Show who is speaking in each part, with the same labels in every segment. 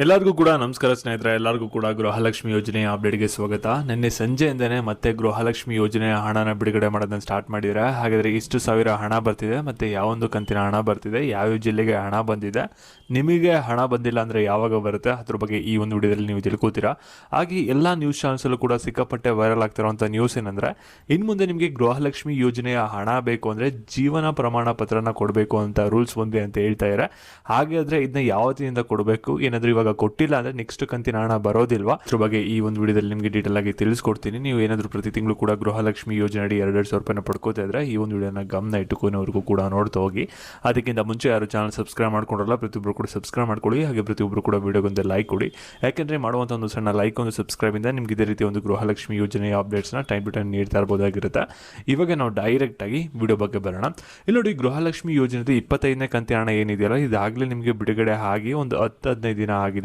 Speaker 1: ಎಲ್ಲರಿಗೂ ಕೂಡ ನಮಸ್ಕಾರ ಸ್ನೇಹಿತರೆ. ಎಲ್ಲರಿಗೂ ಕೂಡ ಗೃಹಲಕ್ಷ್ಮಿ ಯೋಜನೆಯ ಅಪ್ಡೇಟ್ಗೆ ಸ್ವಾಗತ. ನಿನ್ನೆ ಸಂಜೆಯಿಂದನೇ ಮತ್ತೆ ಗೃಹಲಕ್ಷ್ಮಿ ಯೋಜನೆಯ ಹಣನ ಬಿಡುಗಡೆ ಮಾಡೋದನ್ನ ಸ್ಟಾರ್ಟ್ ಮಾಡಿದ್ದಾರೆ. ಹಾಗಾದರೆ ಇಷ್ಟು ಸಾವಿರ ಹಣ ಬರ್ತಿದೆ, ಮತ್ತು ಯಾವೊಂದು ಕಂತಿನ ಹಣ ಬರ್ತಿದೆ, ಯಾವ್ಯಾವ ಜಿಲ್ಲೆಗೆ ಹಣ ಬಂದಿದೆ, ನಿಮಗೆ ಹಣ ಬಂದಿಲ್ಲ ಅಂದರೆ ಯಾವಾಗ ಬರುತ್ತೆ, ಅದ್ರ ಬಗ್ಗೆ ಈ ಒಂದು ವಿಡಿಯೋದಲ್ಲಿ ನೀವು ತಿಳ್ಕೊತೀರಾ. ಹಾಗೆ ಎಲ್ಲ ನ್ಯೂಸ್ ಚಾನಲ್ಸಲ್ಲೂ ಕೂಡ ಸಿಕ್ಕಾಪಟ್ಟೆ ವೈರಲ್ ಆಗ್ತಿರೋಂಥ ನ್ಯೂಸ್ ಏನಂದರೆ, ಇನ್ನು ಮುಂದೆ ನಿಮಗೆ ಗೃಹಲಕ್ಷ್ಮಿ ಯೋಜನೆಯ ಹಣ ಬೇಕು ಅಂದರೆ ಜೀವನ ಪ್ರಮಾಣ ಪತ್ರನ ಕೊಡಬೇಕು ಅಂತ ರೂಲ್ಸ್ ಬಂದಿದೆ ಅಂತ ಹೇಳ್ತಾ ಇದ್ದಾರೆ. ಹಾಗಾದರೆ ಇದನ್ನ ಯಾವತ್ತಿನಿಂದ ಕೊಡಬೇಕು, ಏನಾದರೂ ಇವಾಗ ಕೊಟ್ಟಿಲ್ಲ ಅಂದರೆ ನೆಕ್ಸ್ಟ್ ಕಂತಿನ ಹಣ ಬರೋದಿಲ್ವಾ, ಅದ್ರ ಬಗ್ಗೆ ಈ ಒಂದು ವಿಡಿಯೋದಲ್ಲಿ ನಿಮಗೆ ಡೀಟೇಲ್ ಆಗಿ ತಿಳಿಸ್ಕೊಡ್ತೀನಿ. ನೀವು ಏನಾದರೂ ಪ್ರತಿ ತಿಂಗಳು ಕೂಡ ಗೃಹಲಕ್ಷ್ಮಿ ಯೋಜನೆ ಅಡಿ 2,000 ರೂಪಾಯಿನ ಪಡ್ಕೋತಾ ಇದ್ರೆ ಈ ಒಂದು ವಿಡಿಯೋನ ಗಮನ ಇಟ್ಟುಕೊನೆವರೆಗೂ ಕೂಡ ನೋಡ್ತಾ ಹೋಗಿ. ಅದಕ್ಕಿಂತ ಮುಂಚೆ ಯಾರು ಚಾನಲ್ ಸಬ್ಸ್ಕ್ರೈಬ್ ಮಾಡ್ಕೊಂಡ್ರಲ್ಲ, ಪ್ರತಿಯೊಬ್ಬರು ಕೂಡ ಸಬ್ಸ್ಕ್ರೈಬ್ ಮಾಡ್ಕೊಳ್ಳಿ. ಹಾಗೆ ಪ್ರತಿಯೊಬ್ಬರು ಕೂಡ ವಿಡಿಯೋಗೊಂದು ಲೈಕ್ ಕೊಡಿ. ಯಾಕೆಂದರೆ ಮಾಡುವಂಥ ಒಂದು ಸಣ್ಣ ಲೈಕ್, ಒಂದು ಸಬ್ಸ್ಕ್ರೈಬಿಂದ ನಿಮ್ಗೆ ಇದೇ ರೀತಿ ಒಂದು ಗೃಹಲಕ್ಷ್ಮಿ ಯೋಜನೆಯ ಅಪ್ಡೇಟ್ಸ್ನ ಟೈಮ್ ಟು ಟೈಮ್ ನೀಡ್ತಾ ಇರ್ಬೋದಾಗಿರುತ್ತೆ. ಇವಾಗ ನಾವು ಡೈರೆಕ್ಟಾಗಿ ವಿಡಿಯೋ ಬಗ್ಗೆ ಬರೋಣ. ಇಲ್ಲಿ ನೋಡಿ, ಗೃಹಲಕ್ಷ್ಮಿ ಯೋಜನೆದು 25ನೇ ಕಂತಿನ ಹಣ ಏನಿದೆಯಲ್ಲ, ಇದಾಗಲೇ ನಿಮಗೆ ಬಿಡುಗಡೆ ಆಗಿ ಒಂದು 10-15 ದಿನ ಆಗಿದೆ.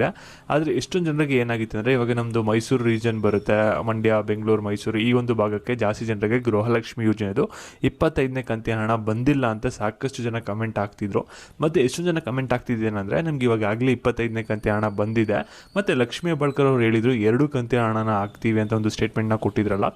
Speaker 1: ಆದರೆ ಎಷ್ಟೊಂದು ಜನರಿಗೆ ಏನಾಗಿತ್ತು ಅಂದರೆ, ಇವಾಗ ನಮ್ಮದು ಮೈಸೂರು ರೀಜನ್ ಬರುತ್ತೆ, ಮಂಡ್ಯ, ಬೆಂಗಳೂರು, ಮೈಸೂರು, ಈ ಒಂದು ಭಾಗಕ್ಕೆ ಜಾಸ್ತಿ ಜನರಿಗೆ ಗೃಹಲಕ್ಷ್ಮಿ ಯೋಜನೆದು 25ನೇ ಕಂತಿನ ಹಣ ಬಂದಿಲ್ಲ ಅಂತ ಸಾಕಷ್ಟು ಜನ ಕಮೆಂಟ್ ಆಗ್ತಿದ್ರು. ಮತ್ತು ಎಷ್ಟೊಂದು ಜನ ಕಮೆಂಟ್ ಆಗ್ತಿದ್ದೇನೆಂದರೆ, ನಮ್ಗೆ ಇವಾಗ ಆಗಲೇ 25ನೇ ಕಂತಿನ ಹಣ ಬಂದಿದೆ, ಮತ್ತು ಲಕ್ಷ್ಮೀ ಹೆಬ್ಬಾಳ್ಕರ್ ಅವರು ಹೇಳಿದರು 2 ಕಂತಿನ ಹಣನ ಹಾಕ್ತೀವಿ ಅಂತ ಒಂದು ಸ್ಟೇಟ್ಮೆಂಟ್ನ ಕೊಟ್ಟಿದ್ರಲ್ಲ.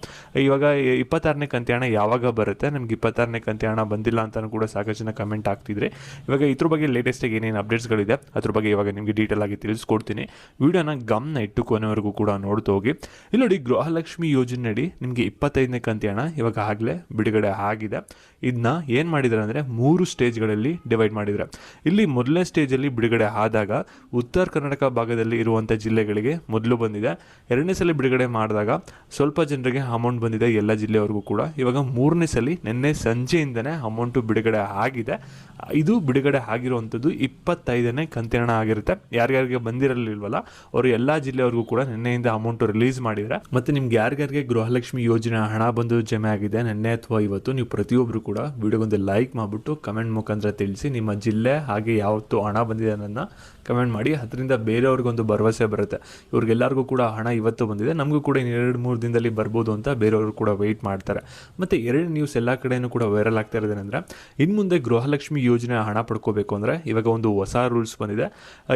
Speaker 1: ಇವಾಗ 26ನೇ ಕಂತಿನ ಹಣ ಯಾವಾಗ ಬರುತ್ತೆ, ನಮ್ಗೆ 26ನೇ ಕಂತಿನ ಹಣ ಬಂದಿಲ್ಲ ಅಂತಲೂ ಕೂಡ ಸಾಕಷ್ಟು ಜನ ಕಮೆಂಟ್ ಆಗ್ತಿದ್ರೆ. ಇವಾಗ ಇದ್ರ ಬಗ್ಗೆ ಲೇಟೆಸ್ಟಾಗಿ ಏನೇನು ಅಪ್ಡೇಟ್ಸ್ಗಳಿದೆ ಅದ್ರ ಬಗ್ಗೆ ಇವಾಗ ನಿಮಗೆ ಡೀಟೇಲ್ ಆಗಿ ತಿಳಿಸ್ಕೊಡ್ತೀನಿ. ವಿಡಿಯೋನ ಗಮನ ಇಟ್ಟು ಕೊನೆವರೆಗೂ ಕೂಡ ನೋಡ್ತಾ ಹೋಗಿ. ಇಲ್ಲಿ ನೋಡಿ, ಗೃಹಲಕ್ಷ್ಮಿ ಯೋಜನೆ ಅಡಿ ನಿಮಗೆ 25ನೇ ಕಂತಿನ ಹಣ ಇವಾಗ ಆಗಲೇ ಬಿಡುಗಡೆ ಆಗಿದೆ. ಇದನ್ನ ಏನು ಮಾಡಿದ್ದಾರೆ ಅಂದರೆ 3 ಸ್ಟೇಜ್ಗಳಲ್ಲಿ ಡಿವೈಡ್ ಮಾಡಿದ್ದಾರೆ. ಇಲ್ಲಿ ಮೊದಲನೇ ಸ್ಟೇಜಲ್ಲಿ ಬಿಡುಗಡೆ ಆದಾಗ ಉತ್ತರ ಕರ್ನಾಟಕ ಭಾಗದಲ್ಲಿ ಇರುವಂಥ ಜಿಲ್ಲೆಗಳಿಗೆ ಮೊದಲು ಬಂದಿದೆ. 2ನೇ ಸಲ ಬಿಡುಗಡೆ ಮಾಡಿದಾಗ ಸ್ವಲ್ಪ ಜನರಿಗೆ ಅಮೌಂಟ್ ಬಂದಿದೆ, ಎಲ್ಲ ಜಿಲ್ಲೆಯವರೆಗೂ ಕೂಡ. ಇವಾಗ 3ನೇ ಸಲ ನಿನ್ನೆ ಸಂಜೆಯಿಂದನೇ ಅಮೌಂಟು ಬಿಡುಗಡೆ ಆಗಿದೆ. ಇದು ಬಿಡುಗಡೆ ಆಗಿರುವಂಥದ್ದು 25ನೇ ಕಂತಿನ ಹಣ ಆಗಿರುತ್ತೆ. ಯಾರ್ಯಾರಿಗೆ ಬಂದಿರಲಿಲ್ವಲ್ಲ ಅವರು ಎಲ್ಲ ಜಿಲ್ಲೆಯವರೆಗೂ ಕೂಡ ನಿನ್ನೆಯಿಂದ ಅಮೌಂಟ್ ರಿಲೀಸ್ ಮಾಡಿದರೆ. ಮತ್ತು ನಿಮ್ಗೆ ಯಾರ್ಯಾರಿಗೆ ಗೃಹಲಕ್ಷ್ಮಿ ಯೋಜನೆ ಹಣ ಬಂದು ಜಮೆ ಆಗಿದೆ ನಿನ್ನೆ ಅಥವಾ ಇವತ್ತು, ನೀವು ಪ್ರತಿಯೊಬ್ಬರು ಕೂಡ ವಿಡಿಯೋಗೊಂದು ಲೈಕ್ ಮಾಡಿಬಿಟ್ಟು ಕಮೆಂಟ್ ಮುಖಾಂತರ ತಿಳಿಸಿ ನಿಮ್ಮ ಜಿಲ್ಲೆ ಹಾಗೆ ಯಾವತ್ತು ಹಣ ಬಂದಿದೆ ಅನ್ನೋದನ್ನ ಕಮೆಂಟ್ ಮಾಡಿ. ಅದರಿಂದ ಬೇರೆಯವ್ರಿಗೊಂದು ಭರವಸೆ ಬರುತ್ತೆ, ಇವ್ರಿಗೆಲ್ಲರಿಗೂ ಕೂಡ ಹಣ ಇವತ್ತು ಬಂದಿದೆ, ನಮಗೂ ಕೂಡ 2-3 ದಿನದಲ್ಲಿ ಬರ್ಬೋದು ಅಂತ ಬೇರೆಯವರು ಕೂಡ ವೆಯ್ಟ್ ಮಾಡ್ತಾರೆ. ಮತ್ತು ಎರಡು ನ್ಯೂಸ್ ಎಲ್ಲ ಕಡೆಯೂ ಕೂಡ ವೈರಲ್ ಆಗ್ತಾ ಇರೋದೇನೆಂದರೆ, ಇನ್ನು ಮುಂದೆ ಗೃಹಲಕ್ಷ್ಮಿ ಯೋಜನೆ ಹಣ ಪಡ್ಕೋಬೇಕು ಅಂದರೆ ಇವಾಗ ಒಂದು ಹೊಸ ರೂಲ್ಸ್ ಬಂದಿದೆ.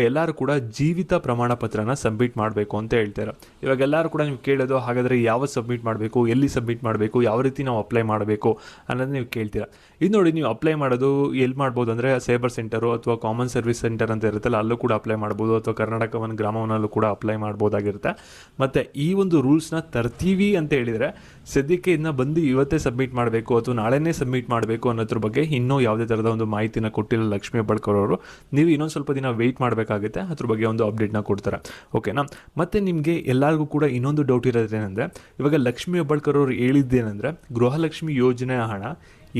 Speaker 1: ಎಲ್ಲರೂ ಕೂಡ ಜೀವಿತ ಪ್ರಮಾಣ ಪತ್ರನ ಸಬ್ಮಿಟ್ ಮಾಡಬೇಕು ಅಂತ ಹೇಳ್ತಾರೆ. ಇವಾಗ ಎಲ್ಲರೂ ಕೂಡ ನೀವು ಕೇಳೋದು, ಹಾಗಾದರೆ ಯಾವತ್ತು ಸಬ್ಮಿಟ್ ಮಾಡಬೇಕು, ಎಲ್ಲಿ ಸಬ್ಮಿಟ್ ಮಾಡಬೇಕು, ಯಾವ ರೀತಿ ನಾವು ಅಪ್ಲೈ ಮಾಡಬೇಕು ಅನ್ನೋದು ನೀವು ಕೇಳ್ತೀರಾ. ಇದು ನೋಡಿ, ನೀವು ಅಪ್ಲೈ ಮಾಡೋದು ಎಲ್ಲಿ ಮಾಡ್ಬೋದು ಅಂದರೆ ಸೈಬರ್ ಸೆಂಟರು ಅಥವಾ ಕಾಮನ್ ಸರ್ವಿಸ್ ಸೆಂಟರ್ ಅಂತ ಇರುತ್ತಲ್ಲ, ಅಲ್ಲೂ ಕೂಡ ಅಪ್ಲೈ ಮಾಡ್ಬೋದು, ಅಥವಾ ಕರ್ನಾಟಕ ವನ್ ಗ್ರಾಮವನಲ್ಲೂ ಕೂಡ ಅಪ್ಲೈ ಮಾಡ್ಬೋದಾಗಿರುತ್ತೆ. ಮತ್ತು ಈ ಒಂದು ರೂಲ್ಸ್ನ ತರ್ತೀವಿ ಅಂತ ಹೇಳಿದರೆ ಸದ್ಯಕ್ಕೆ ಇದನ್ನ ಬಂದು ಇವತ್ತೇ ಸಬ್ಮಿಟ್ ಮಾಡಬೇಕು ಅಥವಾ ನಾಳೆನೇ ಸಬ್ಮಿಟ್ ಮಾಡಬೇಕು ಅನ್ನೋದ್ರ ಬಗ್ಗೆ ಇನ್ನೂ ಯಾವುದೇ ಥರದ ಒಂದು ಮಾಹಿತಿನ ಕೊಟ್ಟಿಲ್ಲ ಲಕ್ಷ್ಮೀ ಹೆಬ್ಬಾಳ್ಕರ್ ಅವರು. ನೀವು ಇನ್ನೊಂದು ಸ್ವಲ್ಪ ದಿನ ವೆಯ್ಟ್ ಮಾಡಬೇಕಾಗುತ್ತೆ, ಅದ್ರ ಬಗ್ಗೆ ಒಂದು ಅಪ್ಡೇಟ್ನ ಕೊಡ್ತಾರೆ. ಓಕೆನಾ? ಮತ್ತು ನಿಮಗೆ ಎಲ್ಲರಿಗೂ ಕೂಡ ಇನ್ನೊಂದು ಡೌಟ್ ಇರೋದೇನೆಂದರೆ, ಇವಾಗ ಲಕ್ಷ್ಮೀ ಹೆಬ್ಬಾಳ್ಕರ್ ಅವರು ಹೇಳಿದ್ದೇನೆಂದರೆ ಗೃಹಲಕ್ಷ್ಮಿ ಯೋಜನೆಯ ಹಣ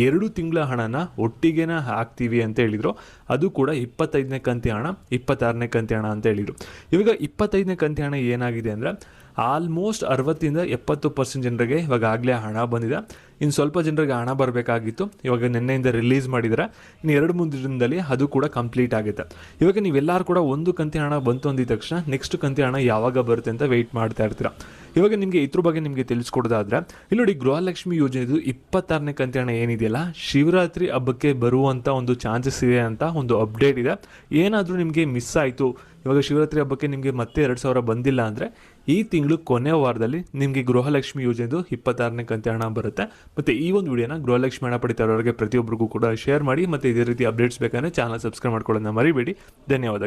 Speaker 1: 2 ತಿಂಗಳ ಹಣನ ಒಟ್ಟಿಗೆನ ಹಾಕ್ತೀವಿ ಅಂತ ಹೇಳಿದರು. ಅದು ಕೂಡ 25ನೇ ಕಂತಿ ಹಣ, 26ನೇ ಕಂತಿ ಹಣ ಅಂತ ಹೇಳಿದರು. ಇವಾಗ 25ನೇ ಕಂತಿ ಹಣ ಏನಾಗಿದೆ ಅಂದರೆ, ಆಲ್ಮೋಸ್ಟ್ 60-70% ಜನರಿಗೆ ಇವಾಗ ಆಗಲೇ ಹಣ ಬಂದಿದೆ. ಇನ್ನು ಸ್ವಲ್ಪ ಜನರಿಗೆ ಹಣ ಬರಬೇಕಾಗಿತ್ತು, ಇವಾಗ ನಿನ್ನೆಯಿಂದ ರಿಲೀಸ್ ಮಾಡಿದರೆ ಇನ್ನು 2-3 ದಿನದಲ್ಲಿ ಅದು ಕೂಡ ಕಂಪ್ಲೀಟ್ ಆಗುತ್ತೆ. ಇವಾಗ ನೀವೆಲ್ಲರೂ ಕೂಡ ಒಂದು ಕಂತಿನ ಹಣ ಬಂತು ಅಂದಿದ ತಕ್ಷಣ ನೆಕ್ಸ್ಟ್ ಕಂತಿನ ಹಣ ಯಾವಾಗ ಬರುತ್ತೆ ಅಂತ ವೆಯ್ಟ್ ಮಾಡ್ತಾ ಇರ್ತೀರ. ಇವಾಗ ನಿಮಗೆ ಇದ್ರ ಬಗ್ಗೆ ನಿಮಗೆ ತಿಳಿಸ್ಕೊಡೋದಾದ್ರೆ, ಇಲ್ಲಿ ನೋಡಿ, ಗೃಹಲಕ್ಷ್ಮಿ ಯೋಜನೆದು 26ನೇ ಕಂತಿನ ಹಣ ಏನಿದೆಯಲ್ಲ, ಶಿವರಾತ್ರಿ ಹಬ್ಬಕ್ಕೆ ಬರುವಂಥ ಒಂದು ಚಾನ್ಸಸ್ ಇದೆ ಅಂತ ಒಂದು ಅಪ್ಡೇಟ್ ಇದೆ. ಏನಾದರೂ ನಿಮಗೆ ಮಿಸ್ ಆಯಿತು, ಇವಾಗ ಶಿವರಾತ್ರಿ ಹಬ್ಬಕ್ಕೆ ನಿಮಗೆ ಮತ್ತೆ 2,000 ಬಂದಿಲ್ಲ ಅಂದರೆ ಈ ತಿಂಗಳು ಕೊನೆಯ ವಾರದಲ್ಲಿ ನಿಮಗೆ ಗೃಹಲಕ್ಷ್ಮಿ ಯೋಜನೆದು 26ನೇ ಕಂತಿನ ಹಣ ಬರುತ್ತೆ. ಮತ್ತು ಈ ಒಂದು ವಿಡಿಯೋನ ಗೃಹಲಕ್ಷ್ಮಿ ಹಣ ಪಡಿತಾರವರಿಗೆ ಪ್ರತಿಯೊಬ್ಬರಿಗೂ ಕೂಡ ಶೇರ್ ಮಾಡಿ. ಮತ್ತು ಇದೇ ರೀತಿ ಅಪ್ಡೇಟ್ಸ್ ಬೇಕಂದರೆ ಚಾನಲ್ ಸಬ್ಸ್ಕ್ರೈಬ್ ಮಾಡ್ಕೊಳ್ಳೋದನ್ನ ಮರಿಬೇಡಿ. ಧನ್ಯವಾದ.